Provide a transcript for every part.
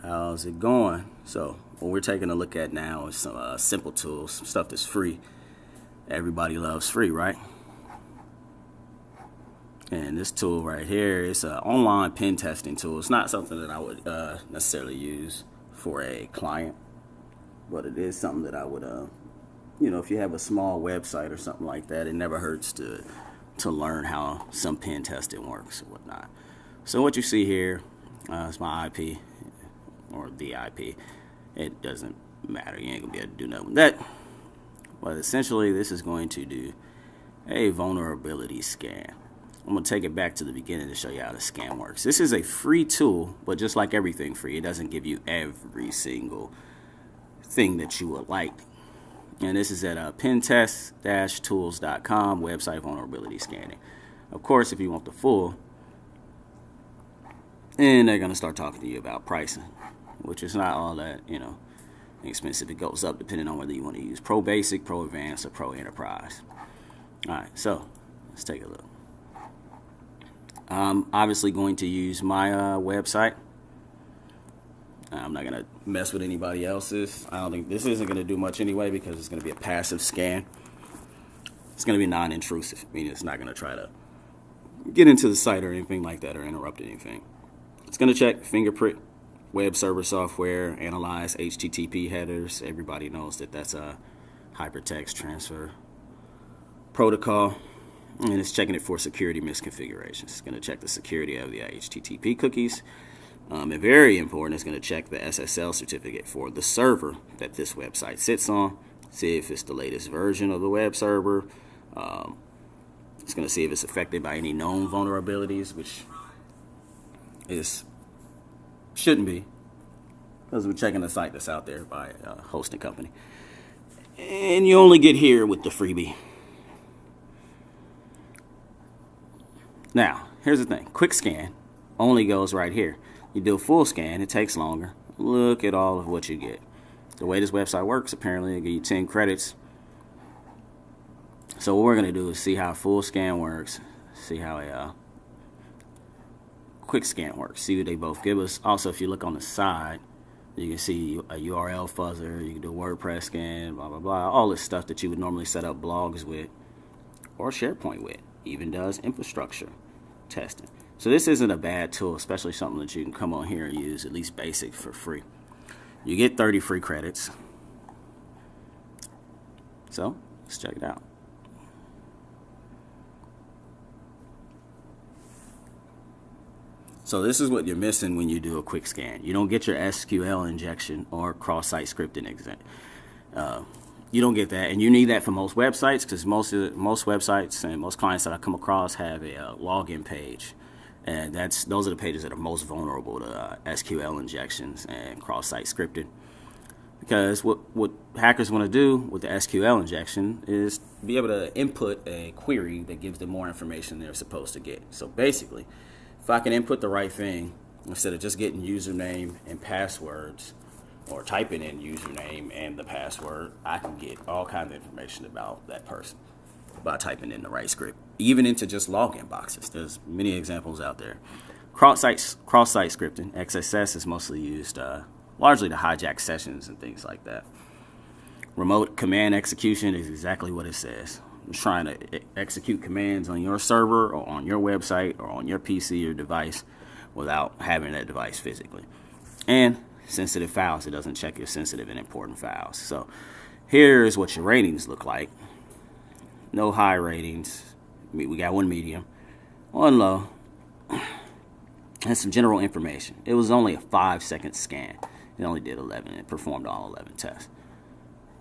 How's it going? So what we're taking a look at now is some simple tools, some stuff that's free. Everybody loves free, right? And this tool right here is an online pen testing tool. It's not something that I would necessarily use for a client, but it is something that I would, if you have a small website or something like that, it never hurts to learn how some pen testing works and whatnot. So what you see here is my IP or the IP. It doesn't matter. You ain't gonna be able to do nothing with that. But essentially, this is going to do a vulnerability scan. I'm going to take it back to the beginning to show you how the scan works. This is a free tool, but just like everything free, it doesn't give you every single thing that you would like. And this is at pentest-tools.com, website vulnerability scanning. Of course, if you want the full, and they're going to start talking to you about pricing, which is not all that, expensive. It goes up depending on whether you want to use Pro Basic, Pro Advanced, or Pro Enterprise. All right, so let's take a look. I'm obviously going to use my website. I'm not going to mess with anybody else's. I don't think this isn't going to do much anyway because it's going to be a passive scan. It's going to be non-intrusive, meaning it's not going to try to get into the site or anything like that or interrupt anything. It's going to check fingerprint, web server software, analyze HTTP headers. Everybody knows that that's a hypertext transfer protocol. And it's checking it for security misconfigurations. It's going to check the security of the HTTP cookies. And very important, it's going to check the SSL certificate for the server that this website sits on. See if it's the latest version of the web server. It's going to see if it's affected by any known vulnerabilities, which shouldn't be, because we're checking the site that's out there by a hosting company. And you only get here with the freebie. Now, here's the thing. Quick scan only goes right here. You do a full scan, it takes longer. Look at all of what you get. The way this website works, apparently, they give you 10 credits. So what we're going to do is see how a full scan works, see how a quick scan works, see what they both give us. Also, if you look on the side, you can see a URL fuzzer, you can do a WordPress scan, blah, blah, blah. All this stuff that you would normally set up blogs with or SharePoint with. Even does infrastructure testing. So this isn't a bad tool, especially something that you can come on here and use, at least basic, for free. You get 30 free credits. So let's check it out. So this is what you're missing when you do a quick scan. You don't get your SQL injection or cross-site scripting you don't get that, and you need that for most websites because most websites and most clients that I come across have a login page, and those are the pages that are most vulnerable to SQL injections and cross-site scripting. Because what hackers want to do with the SQL injection is be able to input a query that gives them more information they're supposed to get. So basically, if I can input the right thing instead of just getting username and passwords, or typing in username and the password, I can get all kinds of information about that person by typing in the right script, even into just login boxes. There's many examples out there. Cross-site scripting, XSS, is mostly used largely to hijack sessions and things like that. Remote command execution is exactly what it says. It's trying to execute commands on your server or on your website or on your PC or device without having that device physically. And sensitive files, it doesn't check your sensitive and important files. So here's what your ratings look like. No high ratings. We got one medium, one low, and some general information. It was only a 5-second scan. It only did 11. It performed all 11 tests.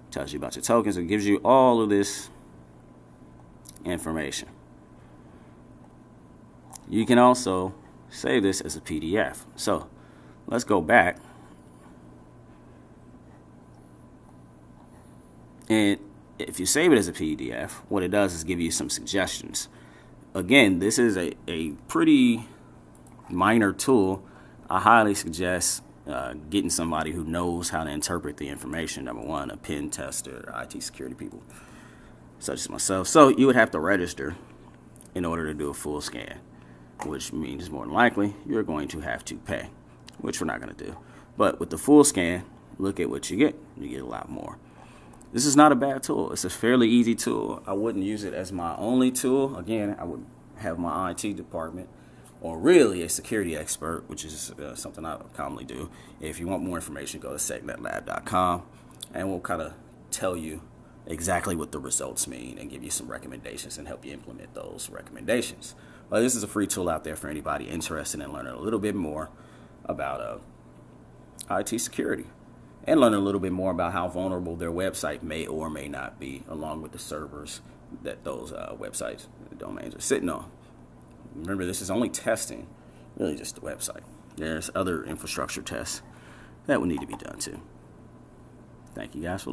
Tells you about your tokens. It gives you all of this information. You can also save this as a PDF. So let's go back. And if you save it as a PDF, what it does is give you some suggestions. Again, this is a pretty minor tool. I highly suggest getting somebody who knows how to interpret the information. Number one, a pen tester, IT security people, such as myself. So you would have to register in order to do a full scan, which means more than likely you're going to have to pay, which we're not going to do. But with the full scan, look at what you get. You get a lot more. This is not a bad tool. It's a fairly easy tool. I wouldn't use it as my only tool. Again, I would have my IT department or really a security expert, which is something I commonly do. If you want more information, go to SecNetLab.com, and we'll kind of tell you exactly what the results mean and give you some recommendations and help you implement those recommendations. Well, this is a free tool out there for anybody interested in learning a little bit more about IT security and learning a little bit more about how vulnerable their website may or may not be, along with the servers that those websites, the domains are sitting on. Remember, this is only testing, really just the website. There's other infrastructure tests that would need to be done too. Thank you guys for